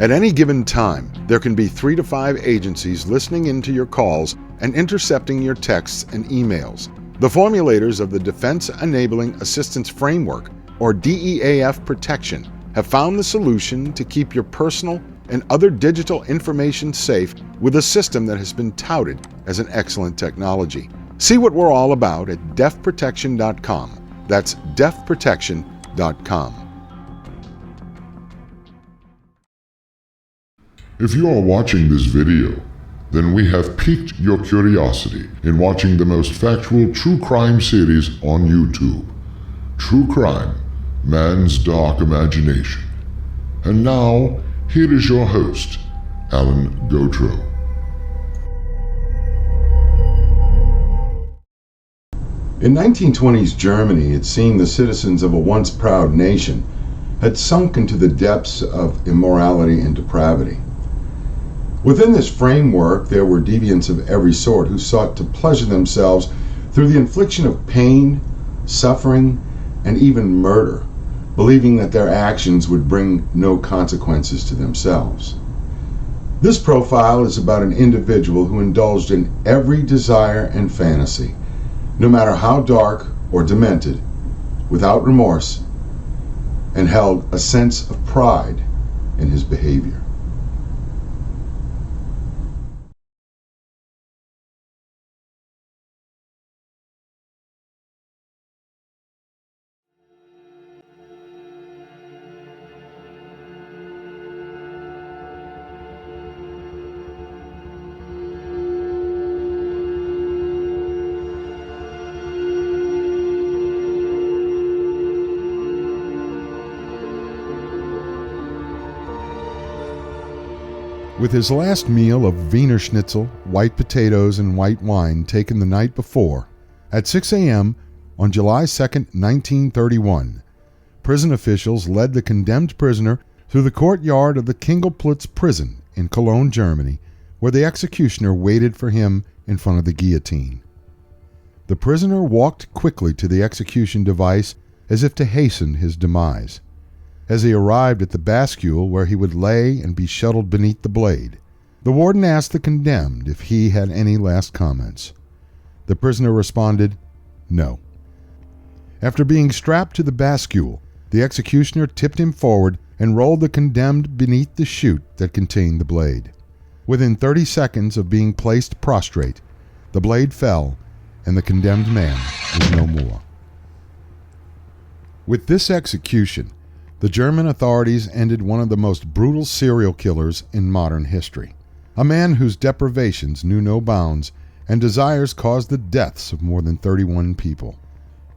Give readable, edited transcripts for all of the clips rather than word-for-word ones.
At any given time, there can be 3 to 5 agencies listening into your calls and intercepting your texts and emails. The formulators of the Defense Enabling Assistance Framework, or DEAF protection, have found the solution to keep your personal and other digital information safe with a system that has been touted as an excellent technology. See what we're all about at defprotection.com. That's defprotection.com. If you are watching this video, then we have piqued your curiosity in watching the most factual true crime series on YouTube. True Crime, Man's Dark Imagination. And now, here is your host, Alan Gautreaux. In 1920s Germany, it seemed the citizens of a once proud nation had sunk into the depths of immorality and depravity. Within this framework, there were deviants of every sort who sought to pleasure themselves through the infliction of pain, suffering, and even murder, believing that their actions would bring no consequences to themselves. This profile is about an individual who indulged in every desire and fantasy, no matter how dark or demented, without remorse, and held a sense of pride in his behavior. With his last meal of Wiener Schnitzel, white potatoes, and white wine taken the night before, at 6 a.m. on July 2, 1931, prison officials led the condemned prisoner through the courtyard of the Kingelplatz prison in Cologne, Germany, where the executioner waited for him in front of the guillotine. The prisoner walked quickly to the execution device as if to hasten his demise. As he arrived at the bascule where he would lay and be shuttled beneath the blade, the warden asked the condemned if he had any last comments. The prisoner responded, no. After being strapped to the bascule, the executioner tipped him forward and rolled the condemned beneath the chute that contained the blade. Within 30 seconds of being placed prostrate, the blade fell and the condemned man was no more. With this execution, the German authorities ended one of the most brutal serial killers in modern history, a man whose deprivations knew no bounds and desires caused the deaths of more than 31 people.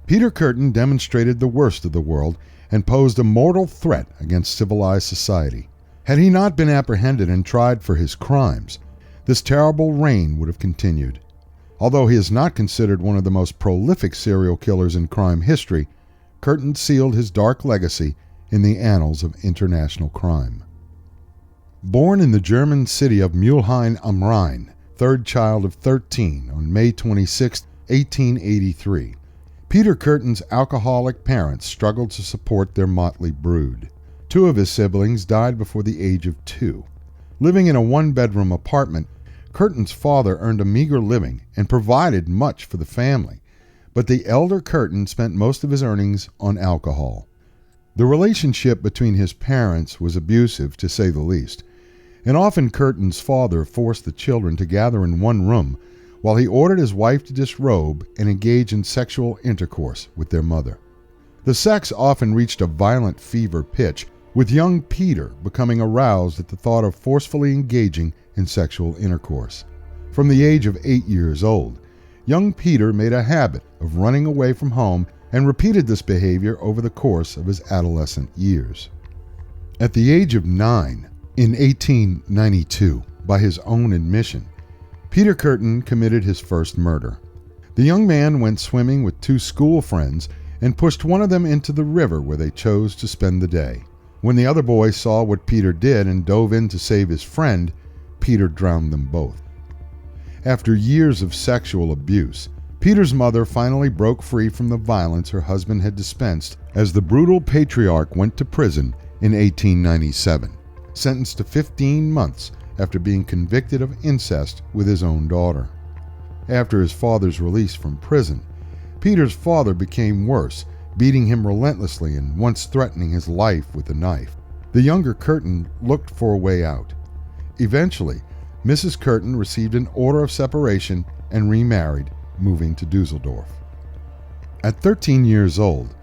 Peter Curtin demonstrated the worst of the world and posed a mortal threat against civilized society. Had he not been apprehended and tried for his crimes, this terrible reign would have continued. Although he is not considered one of the most prolific serial killers in crime history, Curtin sealed his dark legacy in the annals of international crime. Born in the German city of Mülheim am Rhein, third child of 13 on May 26, 1883, Peter Curtin's alcoholic parents struggled to support their motley brood. 2 of his siblings died before the age of 2. Living in a one-bedroom apartment, Curtin's father earned a meager living and provided much for the family, but the elder Curtin spent most of his earnings on alcohol. The relationship between his parents was abusive, to say the least, and often Curtin's father forced the children to gather in one room while he ordered his wife to disrobe and engage in sexual intercourse with their mother. The sex often reached a violent fever pitch, with young Peter becoming aroused at the thought of forcefully engaging in sexual intercourse. From the age of 8 years old, young Peter made a habit of running away from home and repeated this behavior over the course of his adolescent years. At the age of 9, in 1892, by his own admission, Peter Curtin committed his first murder. The young man went swimming with 2 school friends and pushed one of them into the river where they chose to spend the day. When the other boy saw what Peter did and dove in to save his friend, Peter drowned them both. After years of sexual abuse, Peter's mother finally broke free from the violence her husband had dispensed as the brutal patriarch went to prison in 1897. sentenced to 15 months after being convicted of incest with his own daughter. After his father's release from prison, Peter's father became worse, beating him relentlessly and once threatening his life with a knife. The younger Curtin looked for a way out. Eventually, Mrs. Curtin received an order of separation and remarried, moving to Dusseldorf. At 13 years old,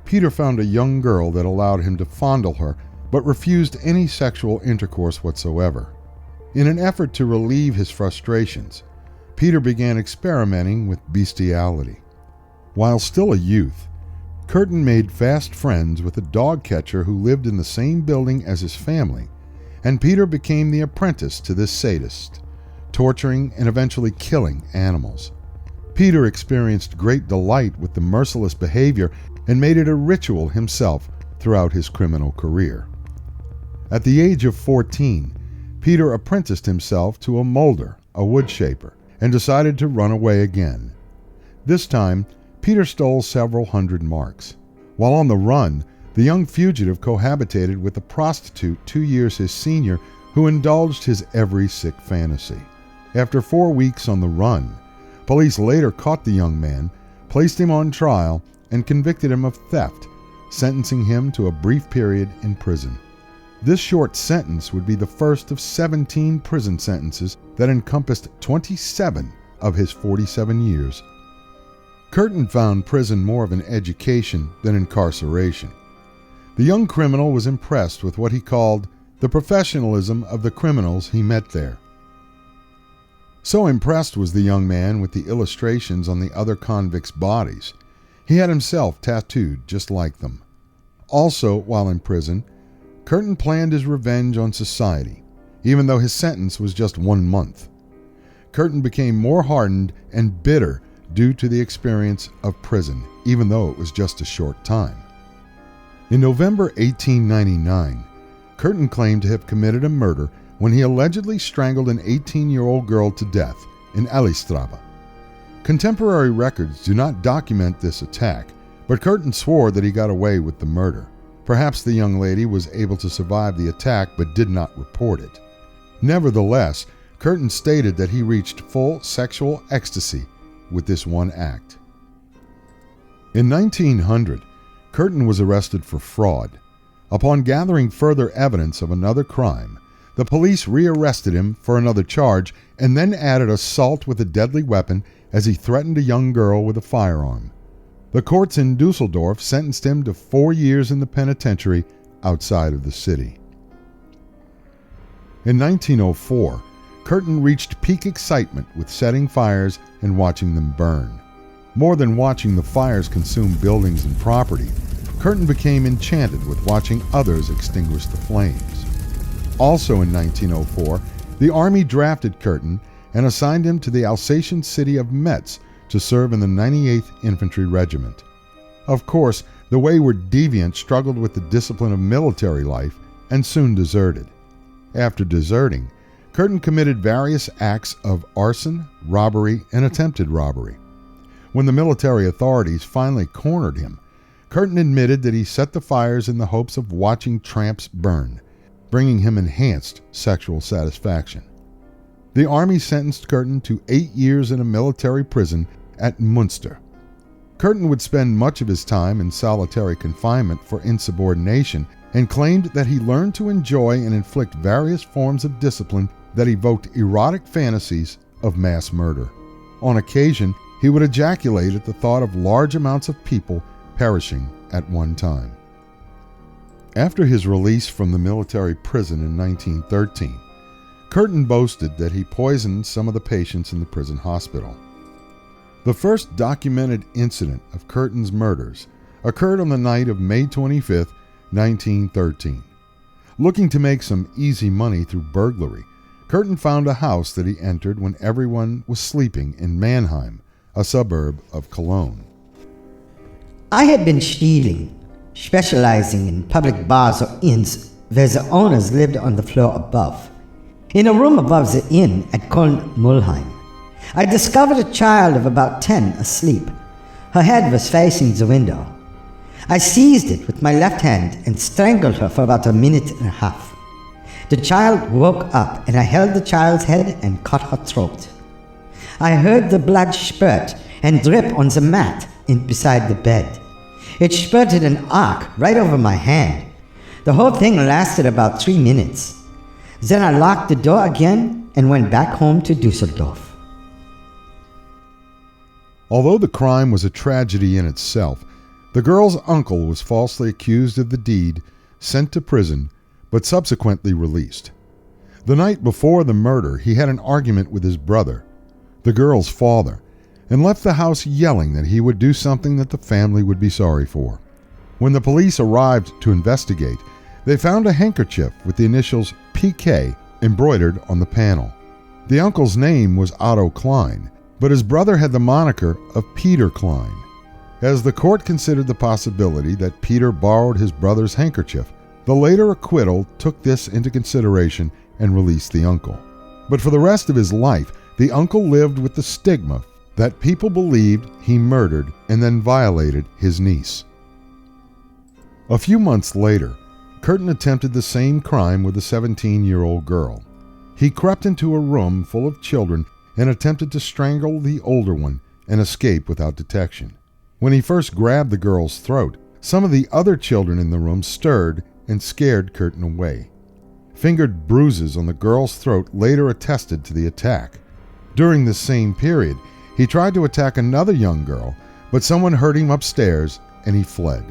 Peter found a young girl that allowed him to fondle her, but refused any sexual intercourse whatsoever. In an effort to relieve his frustrations, Peter began experimenting with bestiality. While still a youth, Curtin made fast friends with a dog catcher who lived in the same building as his family, and Peter became the apprentice to this sadist, torturing and eventually killing animals. Peter experienced great delight with the merciless behavior and made it a ritual himself throughout his criminal career. At the age of 14, Peter apprenticed himself to a molder, a wood shaper, and decided to run away again. This time, Peter stole several hundred marks. While on the run, the young fugitive cohabitated with a prostitute 2 years his senior who indulged his every sick fantasy. After 4 weeks on the run, police later caught the young man, placed him on trial, and convicted him of theft, sentencing him to a brief period in prison. This short sentence would be the first of 17 prison sentences that encompassed 27 of his 47 years. Curtin found prison more of an education than incarceration. The young criminal was impressed with what he called the professionalism of the criminals he met there. So impressed was the young man with the illustrations on the other convicts' bodies, he had himself tattooed just like them. Also, while in prison, Curtin planned his revenge on society, even though his sentence was just 1 month. Curtin became more hardened and bitter due to the experience of prison, even though it was just a short time. In November 1899, Curtin claimed to have committed a murder when he allegedly strangled an 18-year-old girl to death in Alistrava. Contemporary records do not document this attack, but Curtin swore that he got away with the murder. Perhaps the young lady was able to survive the attack but did not report it. Nevertheless, Curtin stated that he reached full sexual ecstasy with this one act. In 1900, Curtin was arrested for fraud. Upon gathering further evidence of another crime, the police rearrested him for another charge and then added assault with a deadly weapon as he threatened a young girl with a firearm. The courts in Dusseldorf sentenced him to 4 years in the penitentiary outside of the city. In 1904, Curtin reached peak excitement with setting fires and watching them burn. More than watching the fires consume buildings and property, Curtin became enchanted with watching others extinguish the flames. Also in 1904, the Army drafted Curtin and assigned him to the Alsatian city of Metz to serve in the 98th Infantry Regiment. Of course, the wayward deviant struggled with the discipline of military life and soon deserted. After deserting, Curtin committed various acts of arson, robbery, and attempted robbery. When the military authorities finally cornered him, Curtin admitted that he set the fires in the hopes of watching tramps burn, bringing him enhanced sexual satisfaction. The Army sentenced Curtin to 8 years in a military prison at Munster. Curtin would spend much of his time in solitary confinement for insubordination and claimed that he learned to enjoy and inflict various forms of discipline that evoked erotic fantasies of mass murder. On occasion, he would ejaculate at the thought of large amounts of people perishing at one time. After his release from the military prison in 1913, Curtin boasted that he poisoned some of the patients in the prison hospital. The first documented incident of Curtin's murders occurred on the night of May 25, 1913. Looking to make some easy money through burglary, Curtin found a house that he entered when everyone was sleeping in Mannheim, a suburb of Cologne. I had been stealing, specializing in public bars or inns where the owners lived on the floor above. In a room above the inn at Köln-Mulheim, I discovered a child of about 10 asleep. Her head was facing the window. I seized it with my left hand and strangled her for about a minute and a half. The child woke up and I held the child's head and cut her throat. I heard the blood spurt and drip on the mat beside the bed. It spurted an arc right over my hand. The whole thing lasted about 3 minutes. Then I locked the door again and went back home to Dusseldorf. Although the crime was a tragedy in itself, the girl's uncle was falsely accused of the deed, sent to prison, but subsequently released. The night before the murder, he had an argument with his brother, the girl's father, and left the house yelling that he would do something that the family would be sorry for. When the police arrived to investigate, they found a handkerchief with the initials PK embroidered on the panel. The uncle's name was Otto Klein, but his brother had the moniker of Peter Klein. As the court considered the possibility that Peter borrowed his brother's handkerchief, the later acquittal took this into consideration and released the uncle. But for the rest of his life, the uncle lived with the stigma that people believed he murdered and then violated his niece. A few months later, Curtin attempted the same crime with a 17-year-old girl. He crept into a room full of children and attempted to strangle the older one and escape without detection. When he first grabbed the girl's throat, some of the other children in the room stirred and scared Curtin away. Fingered bruises on the girl's throat later attested to the attack. During the same period, he tried to attack another young girl, but someone heard him upstairs and he fled.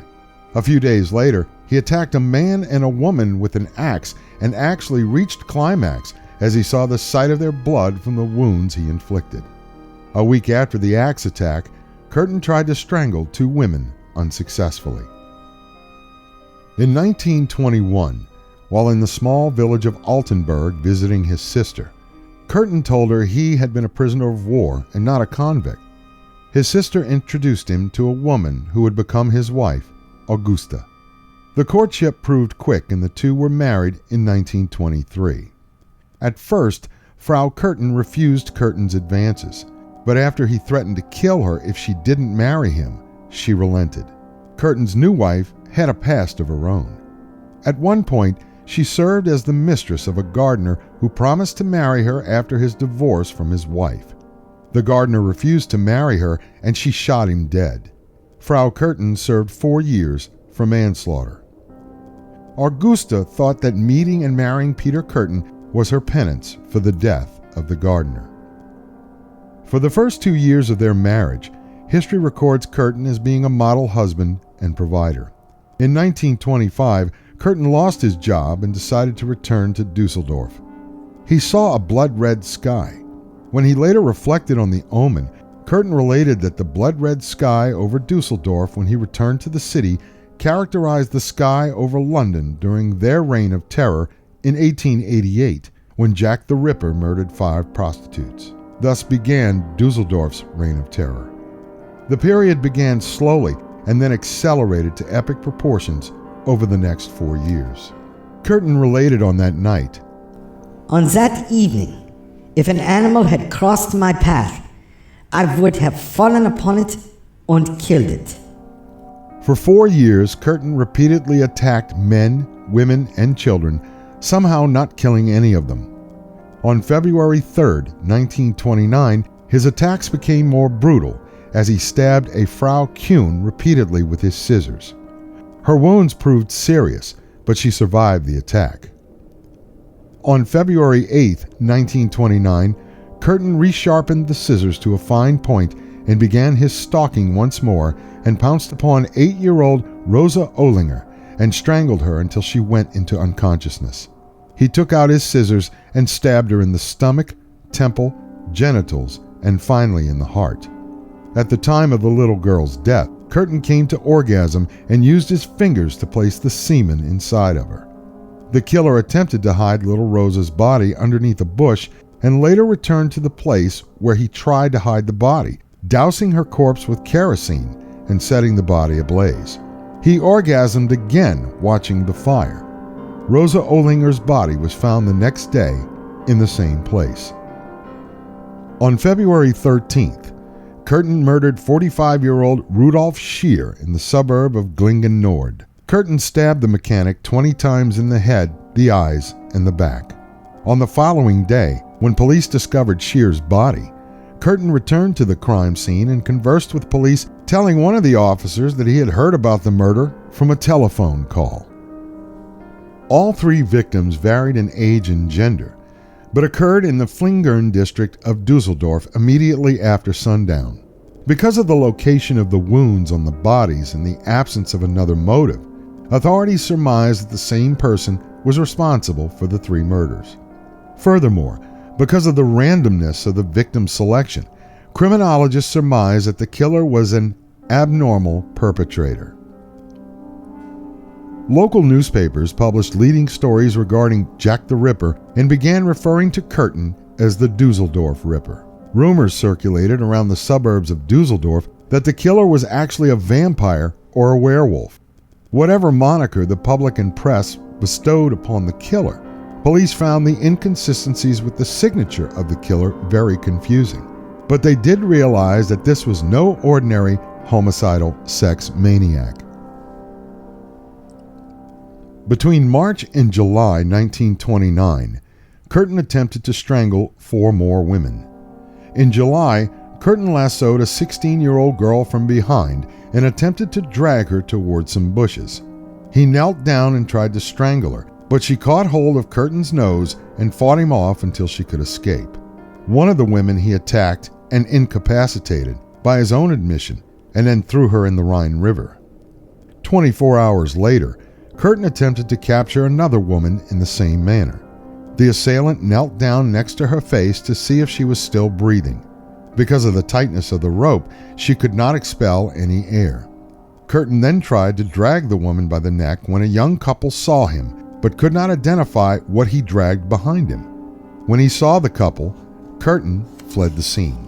A few days later, he attacked a man and a woman with an axe and actually reached climax as he saw the sight of their blood from the wounds he inflicted. A week after the axe attack, Curtin tried to strangle 2 women unsuccessfully. In 1921, while in the small village of Altenburg visiting his sister, Curtin told her he had been a prisoner of war and not a convict. His sister introduced him to a woman who would become his wife, Augusta. The courtship proved quick and the two were married in 1923. At first, Frau Curtin refused Curtin's advances, but after he threatened to kill her if she didn't marry him, she relented. Curtin's new wife had a past of her own. At one point, she served as the mistress of a gardener who promised to marry her after his divorce from his wife. The gardener refused to marry her and she shot him dead. Frau Curtin served 4 years for manslaughter. Augusta thought that meeting and marrying Peter Curtin was her penance for the death of the gardener. For the first 2 years of their marriage, history records Curtin as being a model husband and provider. In 1925, Curtin lost his job and decided to return to Dusseldorf. He saw a blood-red sky. When he later reflected on the omen, Curtin related that the blood-red sky over Dusseldorf when he returned to the city characterized the sky over London during their reign of terror in 1888, when Jack the Ripper murdered 5 prostitutes. Thus began Dusseldorf's reign of terror. The period began slowly and then accelerated to epic proportions over the next 4 years. Curtin related on that night, On that evening, if an animal had crossed my path, I would have fallen upon it and killed it. For 4 years, Curtin repeatedly attacked men, women, and children, somehow not killing any of them. On February 3, 1929, his attacks became more brutal as he stabbed a Frau Kuhn repeatedly with his scissors. Her wounds proved serious, but she survived the attack. On February 8, 1929, Curtin resharpened the scissors to a fine point and began his stalking once more and pounced upon 8-year-old Rosa Ohlinger and strangled her until she went into unconsciousness. He took out his scissors and stabbed her in the stomach, temple, genitals, and finally in the heart. At the time of the little girl's death, Curtin came to orgasm and used his fingers to place the semen inside of her. The killer attempted to hide little Rosa's body underneath a bush and later returned to the place where he tried to hide the body, dousing her corpse with kerosene and setting the body ablaze. He orgasmed again watching the fire. Rosa Ohlinger's body was found the next day in the same place. On February 13th, Curtin murdered 45-year-old Rudolf Scheer in the suburb of Glingen Nord. Curtin stabbed the mechanic 20 times in the head the eyes, and the back. On the following day, when police discovered Shear's body, Curtin returned to the crime scene and conversed with police, telling one of the officers that he had heard about the murder from a telephone call. All three victims varied in age and gender, but occurred in the Flingern district of Dusseldorf immediately after sundown. Because of the location of the wounds on the bodies and the absence of another motive, authorities surmised that the same person was responsible for the three murders. Furthermore, because of the randomness of the victim selection, criminologists surmised that the killer was an abnormal perpetrator. Local newspapers published leading stories regarding Jack the Ripper and began referring to Curtin as the Dusseldorf Ripper. Rumors circulated around the suburbs of Dusseldorf that the killer was actually a vampire or a werewolf. Whatever moniker the public and press bestowed upon the killer, police found the inconsistencies with the signature of the killer very confusing. But they did realize that this was no ordinary homicidal sex maniac. Between March and July 1929, Curtin attempted to strangle 4 more women. In July, Curtin lassoed a 16-year-old girl from behind and attempted to drag her toward some bushes. He knelt down and tried to strangle her, but she caught hold of Curtin's nose and fought him off until she could escape. One of the women he attacked and incapacitated, by his own admission, and then threw her in the Rhine River. 24 hours later, Curtin attempted to capture another woman in the same manner. The assailant knelt down next to her face to see if she was still breathing. Because of the tightness of the rope, she could not expel any air. Curtin then tried to drag the woman by the neck when a young couple saw him, but could not identify what he dragged behind him. When he saw the couple, Curtin fled the scene.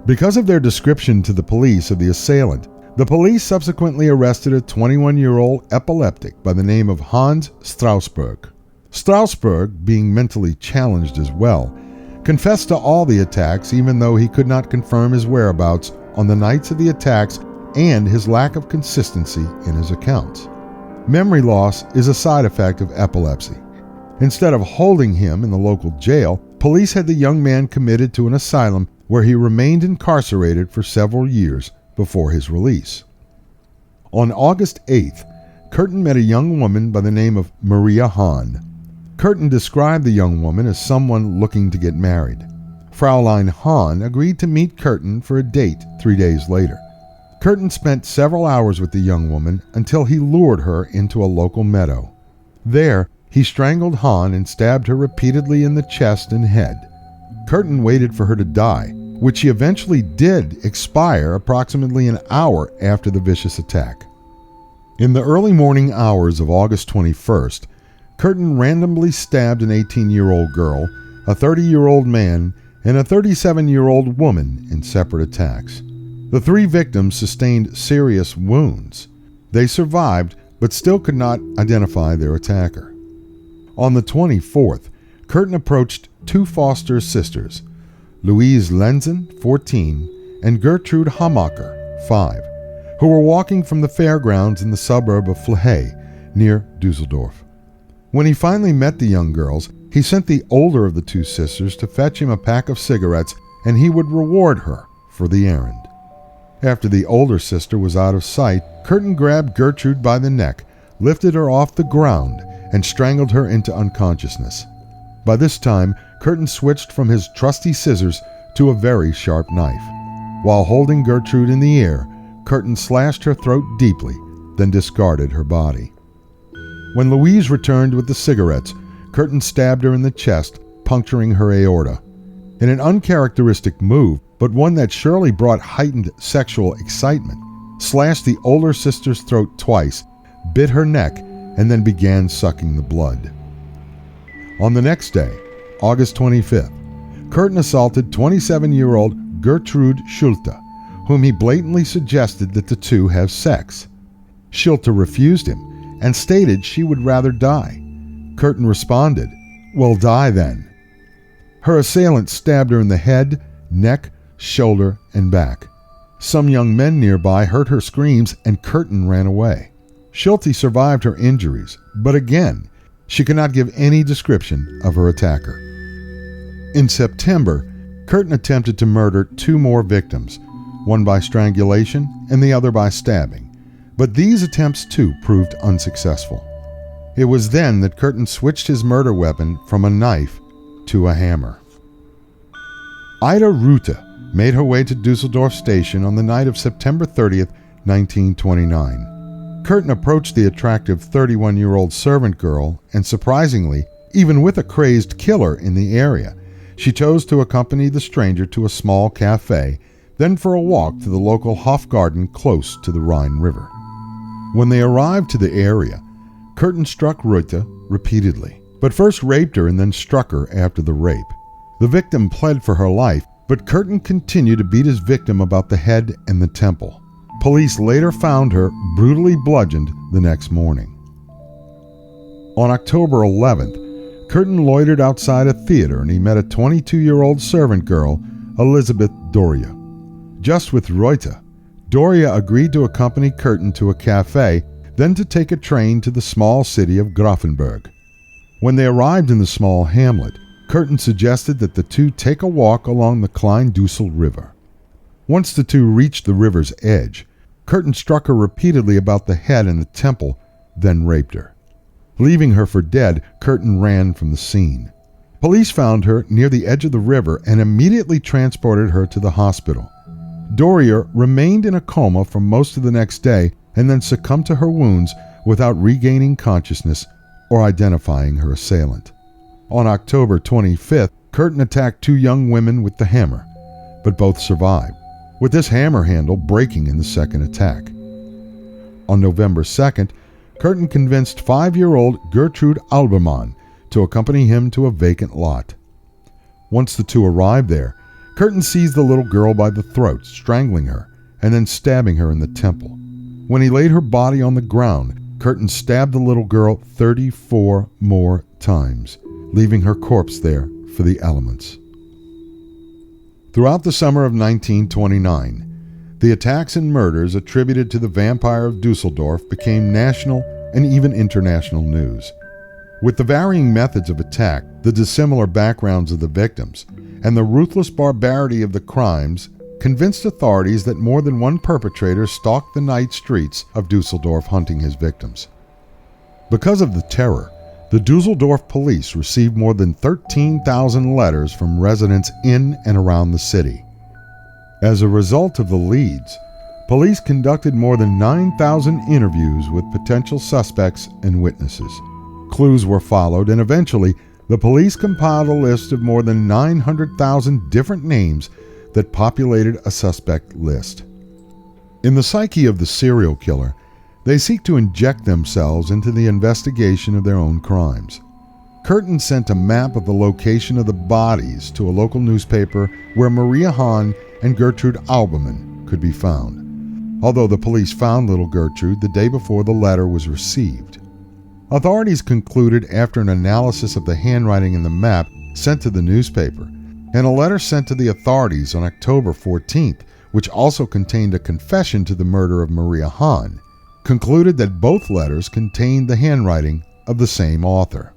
Because of their description to the police of the assailant, the police subsequently arrested a 21-year-old epileptic by the name of Hans Straussberg. Straussberg, being mentally challenged as well, confessed to all the attacks even though he could not confirm his whereabouts on the nights of the attacks and his lack of consistency in his accounts. Memory loss is a side effect of epilepsy. Instead of holding him in the local jail, police had the young man committed to an asylum where he remained incarcerated for several years before his release. On August 8th, Curtin met a young woman by the name of Maria Hahn. Curtin described the young woman as someone looking to get married. Fraulein Hahn agreed to meet Curtin for a date 3 days later. Curtin spent several hours with the young woman until he lured her into a local meadow. There, he strangled Hahn and stabbed her repeatedly in the chest and head. Curtin waited for her to die, which she eventually did expire approximately an hour after the vicious attack. In the early morning hours of August 21st, Curtin randomly stabbed an 18-year-old girl, a 30-year-old man, and a 37-year-old woman in separate attacks. The 3 victims sustained serious wounds. They survived, but still could not identify their attacker. On the 24th, Curtin approached 2 foster sisters, Louise Lenzen, 14, and Gertrude Hamacher, 5, who were walking from the fairgrounds in the suburb of Flehey, near Dusseldorf. When he finally met the young girls, he sent the older of the 2 sisters to fetch him a pack of cigarettes, and he would reward her for the errand. After the older sister was out of sight, Curtin grabbed Gertrude by the neck, lifted her off the ground, and strangled her into unconsciousness. By this time, Curtin switched from his trusty scissors to a very sharp knife. While holding Gertrude in the air, Curtin slashed her throat deeply, then discarded her body. When Louise returned with the cigarettes, Curtin stabbed her in the chest, puncturing her aorta. In an uncharacteristic move, but one that surely brought heightened sexual excitement, slashed the older sister's throat twice, bit her neck, and then began sucking the blood. On the next day, August 25th, Curtin assaulted 27-year-old Gertrude Schulte, whom he blatantly suggested that the two have sex. Schulte refused him and stated she would rather die. Curtin responded, "Well, die then." Her assailant stabbed her in the head, neck, shoulder, and back. Some young men nearby heard her screams and Curtin ran away. Schulte survived her injuries, but again, She could not give any description of her attacker. In September, Curtin attempted to murder 2 more victims, one by strangulation and the other by stabbing, but these attempts too proved unsuccessful. It was then that Curtin switched his murder weapon from a knife to a hammer. Ida Rute made her way to Dusseldorf station on the night of September 30th, 1929. Curtin approached the attractive 31-year-old servant girl, and surprisingly, even with a crazed killer in the area, she chose to accompany the stranger to a small cafe, then for a walk to the local Hofgarten close to the Rhine River. When they arrived to the area, Curtin struck Rute repeatedly, but first raped her and then struck her after the rape. The victim pled for her life, but Curtin continued to beat his victim about the head and the temple. Police later found her brutally bludgeoned the next morning. On October 11th, Curtin loitered outside a theater and he met a 22-year-old servant girl, Elizabeth Doria. Just with Reuter, Doria agreed to accompany Curtin to a cafe, then to take a train to the small city of Grafenberg. When they arrived in the small hamlet, Curtin suggested that the two take a walk along the Klein-Dussel River. Once the two reached the river's edge, Curtin struck her repeatedly about the head and the temple, then raped her. Leaving her for dead, Curtin ran from the scene. Police found her near the edge of the river and immediately transported her to the hospital. Doria remained in a coma for most of the next day and then succumbed to her wounds without regaining consciousness or identifying her assailant. On October 25th, Curtin attacked 2 young women with the hammer, but both survived, with this hammer handle breaking in the second attack. On November 2nd, Curtin convinced 5-year-old Gertrude Albermann to accompany him to a vacant lot. Once the two arrived there, Curtin seized the little girl by the throat, strangling her, and then stabbing her in the temple. When he laid her body on the ground, Curtin stabbed the little girl 34 more times, leaving her corpse there for the elements. Throughout the summer of 1929, the attacks and murders attributed to the Vampire of Dusseldorf became national and even international news. With the varying methods of attack, the dissimilar backgrounds of the victims, and the ruthless barbarity of the crimes convinced authorities that more than one perpetrator stalked the night streets of Dusseldorf hunting his victims. Because of the terror, the Dusseldorf police received more than 13,000 letters from residents in and around the city. As a result of the leads, police conducted more than 9,000 interviews with potential suspects and witnesses. Clues were followed, and eventually, the police compiled a list of more than 900,000 different names that populated a suspect list. In the psyche of the serial killer, they seek to inject themselves into the investigation of their own crimes. Curtin sent a map of the location of the bodies to a local newspaper where Maria Hahn and Gertrude Albermann could be found, although the police found little Gertrude the day before the letter was received. Authorities concluded after an analysis of the handwriting in the map sent to the newspaper, and a letter sent to the authorities on October 14th, which also contained a confession to the murder of Maria Hahn, concluded that both letters contained the handwriting of the same author.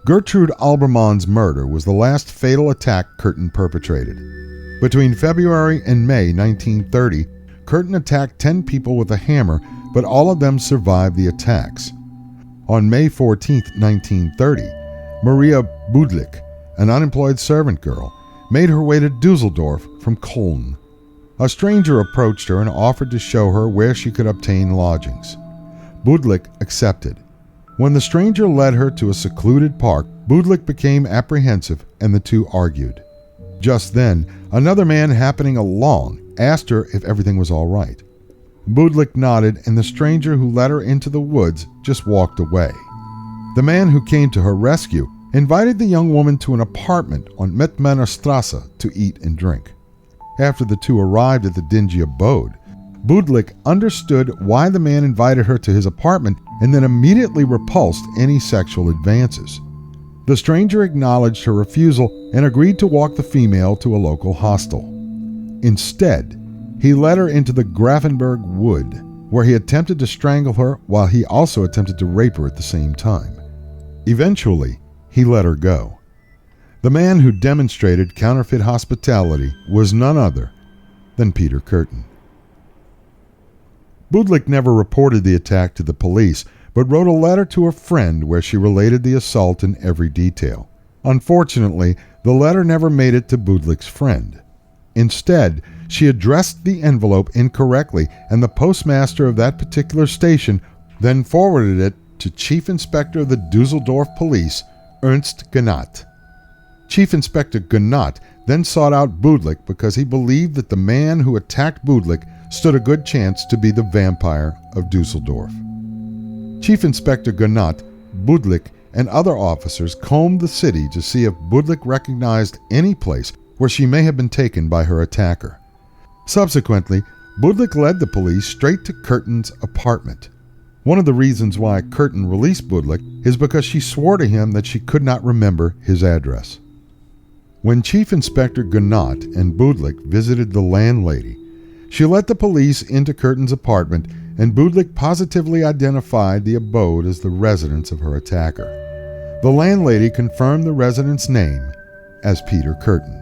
Gertrude Albermann's murder was the last fatal attack Curtin perpetrated. Between February and May 1930, Curtin attacked 10 people with a hammer, but all of them survived the attacks. On May 14, 1930, Maria Budlik, an unemployed servant girl, made her way to Dusseldorf from Köln. A stranger approached her and offered to show her where she could obtain lodgings. Budlik accepted. When the stranger led her to a secluded park, Budlik became apprehensive and the two argued. Just then, another man happening along asked her if everything was all right. Budlik nodded, and the stranger who led her into the woods just walked away. The man who came to her rescue invited the young woman to an apartment on Mettmannerstrasse to eat and drink. After the two arrived at the dingy abode, Budlik understood why the man invited her to his apartment and then immediately repulsed any sexual advances. The stranger acknowledged her refusal and agreed to walk the female to a local hostel. Instead, he led her into the Grafenberg wood, where he attempted to strangle her while he also attempted to rape her at the same time. Eventually, he let her go. The man who demonstrated counterfeit hospitality was none other than Peter Curtin. Budlik never reported the attack to the police, but wrote a letter to a friend where she related the assault in every detail. Unfortunately, the letter never made it to Budlik's friend. Instead, she addressed the envelope incorrectly, and the postmaster of that particular station then forwarded it to Chief Inspector of the Dusseldorf Police, Ernst Gnat. Chief Inspector Gnat then sought out Budlik because he believed that the man who attacked Budlik stood a good chance to be the Vampire of Dusseldorf. Chief Inspector Gnat, Budlik, and other officers combed the city to see if Budlik recognized any place where she may have been taken by her attacker. Subsequently, Budlik led the police straight to Curtin's apartment. One of the reasons why Curtin released Budlik is because she swore to him that she could not remember his address. When Chief Inspector Gnat and Budlik visited the landlady, she let the police into Curtin's apartment, and Budlik positively identified the abode as the residence of her attacker. The landlady confirmed the resident's name as Peter Curtin.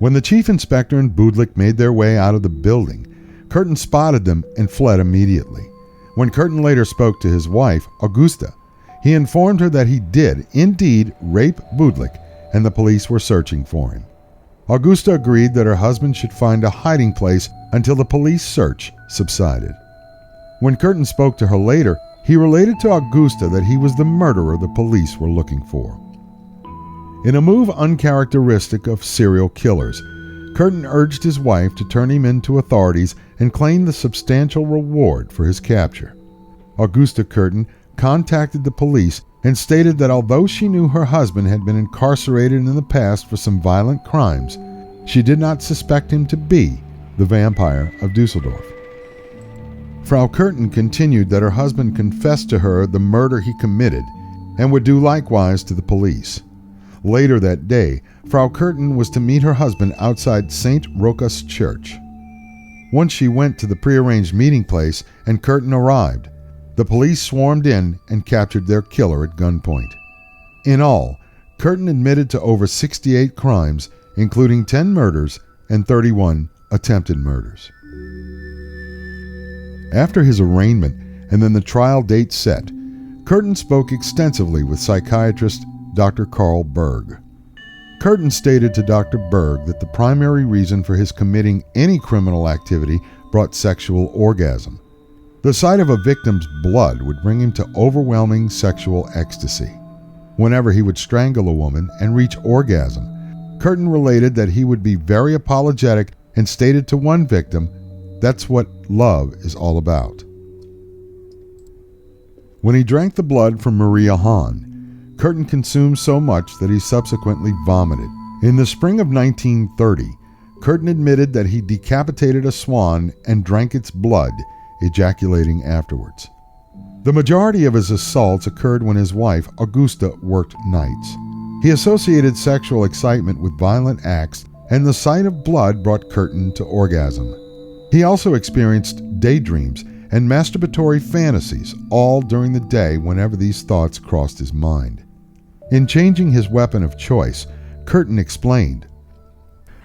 When the chief inspector and Budlik made their way out of the building, Curtin spotted them and fled immediately. When Curtin later spoke to his wife, Augusta, he informed her that he did indeed rape Budlik and the police were searching for him. Augusta agreed that her husband should find a hiding place until the police search subsided. When Curtin spoke to her later, he related to Augusta that he was the murderer the police were looking for. In a move uncharacteristic of serial killers, Curtin urged his wife to turn him in to authorities and claim the substantial reward for his capture. Augusta Curtin contacted the police and stated that although she knew her husband had been incarcerated in the past for some violent crimes, she did not suspect him to be the Vampire of Dusseldorf. Frau Curtin continued that her husband confessed to her the murder he committed and would do likewise to the police. Later that day, Frau Curtin was to meet her husband outside St. Rochus Church. Once she went to the prearranged meeting place and Curtin arrived, the police swarmed in and captured their killer at gunpoint. In all, Curtin admitted to over 68 crimes, including 10 murders and 31 attempted murders. After his arraignment and then the trial date set, Curtin spoke extensively with psychiatrist Dr. Carl Berg. Curtin stated to Dr. Berg that the primary reason for his committing any criminal activity brought sexual orgasm. The sight of a victim's blood would bring him to overwhelming sexual ecstasy. Whenever he would strangle a woman and reach orgasm, Curtin related that he would be very apologetic and stated to one victim, "That's what love is all about." When he drank the blood from Maria Hahn, Curtin consumed so much that he subsequently vomited. In the spring of 1930, Curtin admitted that he decapitated a swan and drank its blood, ejaculating afterwards. The majority of his assaults occurred when his wife, Augusta, worked nights. He associated sexual excitement with violent acts, and the sight of blood brought Curtin to orgasm. He also experienced daydreams and masturbatory fantasies, all during the day whenever these thoughts crossed his mind. In changing his weapon of choice, Curtin explained,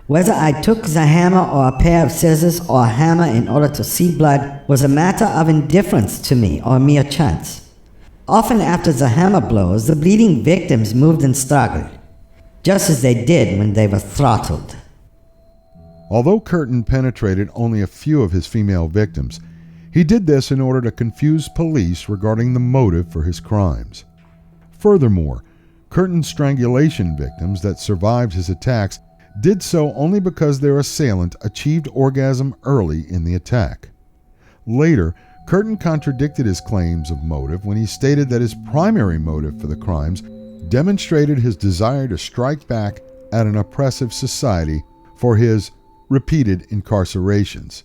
Whether I took the hammer or a pair of scissors or a hammer in order to see blood was a matter of indifference to me or mere chance. Often after the hammer blows, the bleeding victims moved and struggled, just as they did when they were throttled. Although Curtin penetrated only a few of his female victims, he did this in order to confuse police regarding the motive for his crimes. Furthermore, Curtin's strangulation victims that survived his attacks did so only because their assailant achieved orgasm early in the attack. Later, Curtin contradicted his claims of motive when he stated that his primary motive for the crimes demonstrated his desire to strike back at an oppressive society for his repeated incarcerations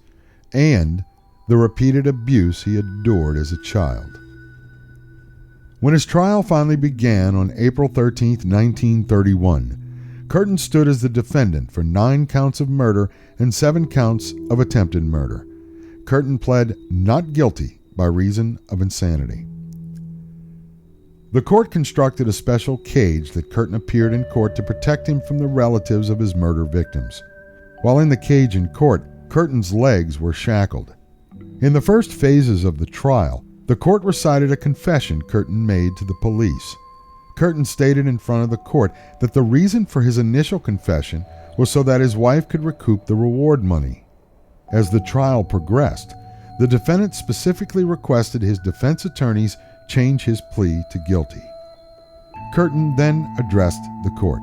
and the repeated abuse he endured as a child. When his trial finally began on April 13, 1931, Curtin stood as the defendant for 9 counts of murder and 7 counts of attempted murder. Curtin pled not guilty by reason of insanity. The court constructed a special cage that Curtin appeared in court to protect him from the relatives of his murder victims. While in the cage in court, Curtin's legs were shackled. In the first phases of the trial, the court recited a confession Curtin made to the police. Curtin stated in front of the court that the reason for his initial confession was so that his wife could recoup the reward money. As the trial progressed, the defendant specifically requested his defense attorneys change his plea to guilty. Curtin then addressed the court.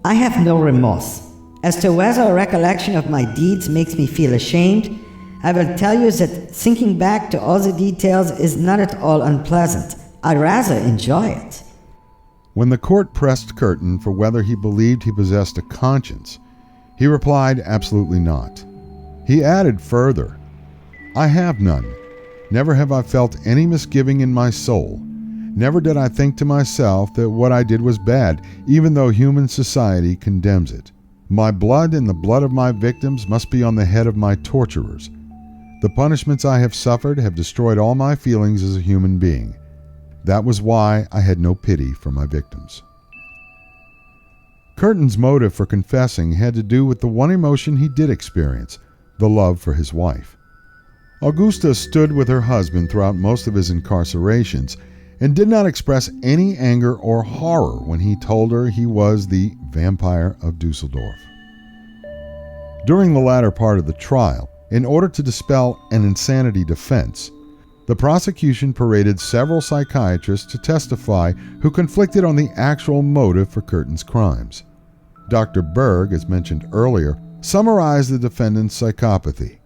I have no remorse. As to whether a recollection of my deeds makes me feel ashamed, I will tell you that thinking back to all the details is not at all unpleasant. I rather enjoy it. When the court pressed Curtin for whether he believed he possessed a conscience, he replied absolutely not. He added further, I have none. Never have I felt any misgiving in my soul. Never did I think to myself that what I did was bad, even though human society condemns it. My blood and the blood of my victims must be on the head of my torturers. The punishments I have suffered have destroyed all my feelings as a human being. That was why I had no pity for my victims. Curtin's motive for confessing had to do with the one emotion he did experience, the love for his wife. Augusta stood with her husband throughout most of his incarcerations and did not express any anger or horror when he told her he was the Vampire of Dusseldorf. During the latter part of the trial, in order to dispel an insanity defense, the prosecution paraded several psychiatrists to testify who conflicted on the actual motive for Curtin's crimes. Dr. Berg, as mentioned earlier, summarized the defendant's psychopathy.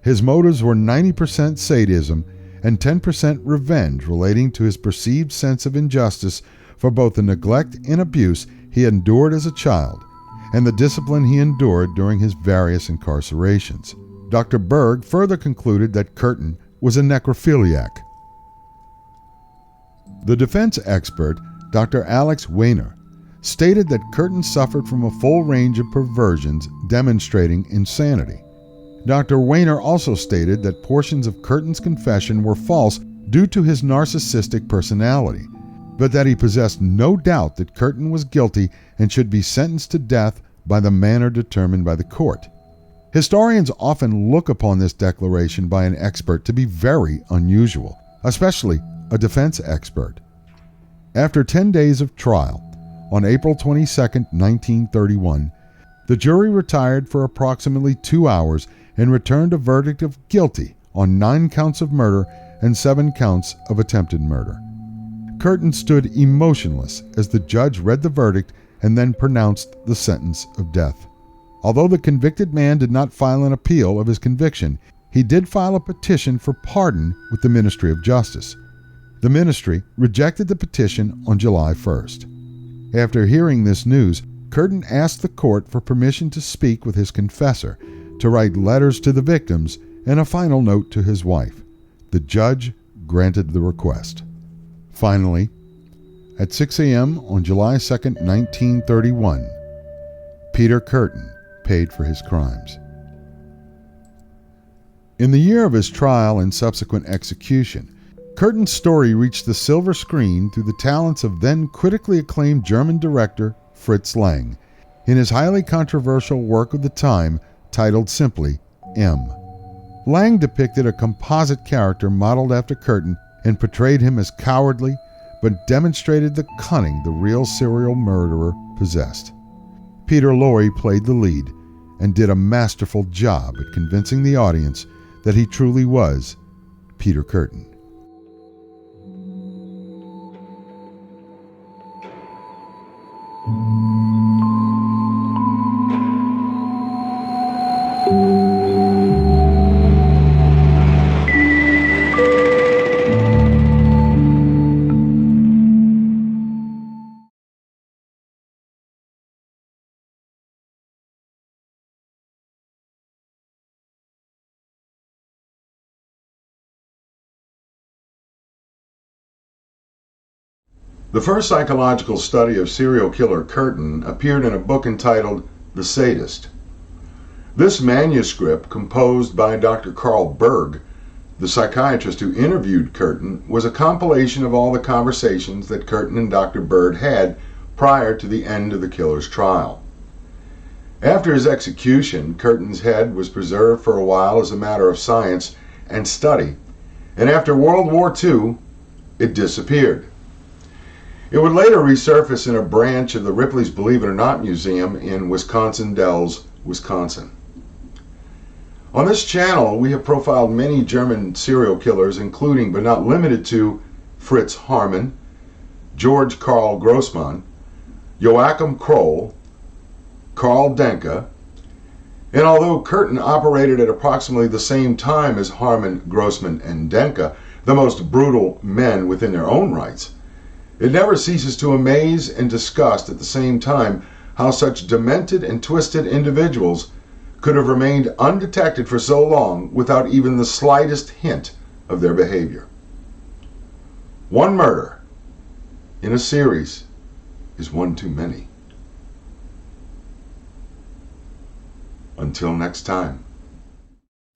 His motives were 90% sadism and 10% revenge relating to his perceived sense of injustice for both the neglect and abuse he endured as a child and the discipline he endured during his various incarcerations. Dr. Berg further concluded that Curtin was a necrophiliac. The defense expert, Dr. Alex Weiner, stated that Curtin suffered from a full range of perversions demonstrating insanity. Dr. Weiner also stated that portions of Curtin's confession were false due to his narcissistic personality, but that he possessed no doubt that Curtin was guilty and should be sentenced to death by the manner determined by the court. Historians often look upon this declaration by an expert to be very unusual, especially a defense expert. After 10 days of trial, on April 22, 1931, the jury retired for approximately 2 hours and returned a verdict of guilty on 9 counts of murder and 7 counts of attempted murder. Curtin stood emotionless as the judge read the verdict and then pronounced the sentence of death. Although the convicted man did not file an appeal of his conviction, he did file a petition for pardon with the Ministry of Justice. The ministry rejected the petition on July 1st. After hearing this news, Curtin asked the court for permission to speak with his confessor, to write letters to the victims, and a final note to his wife. The judge granted the request. Finally, at 6 a.m. on July 2, 1931, Peter Curtin paid for his crimes. In the year of his trial and subsequent execution, Curtin's story reached the silver screen through the talents of then critically acclaimed German director Fritz Lang in his highly controversial work of the time titled simply M. Lang depicted a composite character modeled after Curtin and portrayed him as cowardly, but demonstrated the cunning the real serial murderer possessed. Peter Lorre played the lead and did a masterful job at convincing the audience that he truly was Peter Curtin. The first psychological study of serial killer Curtin appeared in a book entitled The Sadist. This manuscript, composed by Dr. Carl Berg, The psychiatrist who interviewed Curtin was a compilation of all the conversations that Curtin and Dr. Bird had prior to the end of the killer's trial. After his execution, Curtin's head was preserved for a while as a matter of science and study, and after World War II, it disappeared. It would later resurface in a branch of the Ripley's Believe It or Not Museum in Wisconsin Dells, Wisconsin. On this channel, we have profiled many German serial killers, including but not limited to Fritz Haarmann, George Karl Grossmann, Joachim Kroll, Karl Denke, and although Curtin operated at approximately the same time as Haarmann, Grossmann, and Denke, the most brutal men within their own rights, it never ceases to amaze and disgust at the same time how such demented and twisted individuals could have remained undetected for so long without even the slightest hint of their behavior. One murder in a series is one too many. Until next time.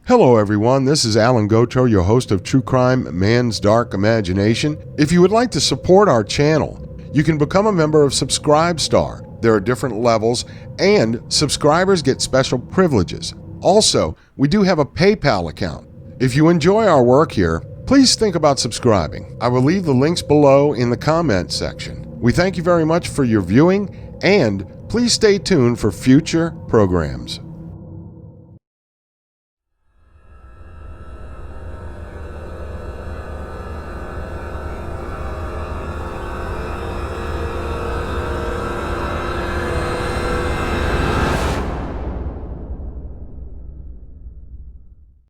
Hello everyone, this is Alan Gotro, your host of True Crime Man's Dark Imagination. If you would like to support our channel, you can become a member of Subscribestar. There are different levels, and subscribers get special privileges. Also, we do have a PayPal account. If you enjoy our work here, please think about subscribing. I will leave the links below in the comments section. We thank you very much for your viewing, and please stay tuned for future programs.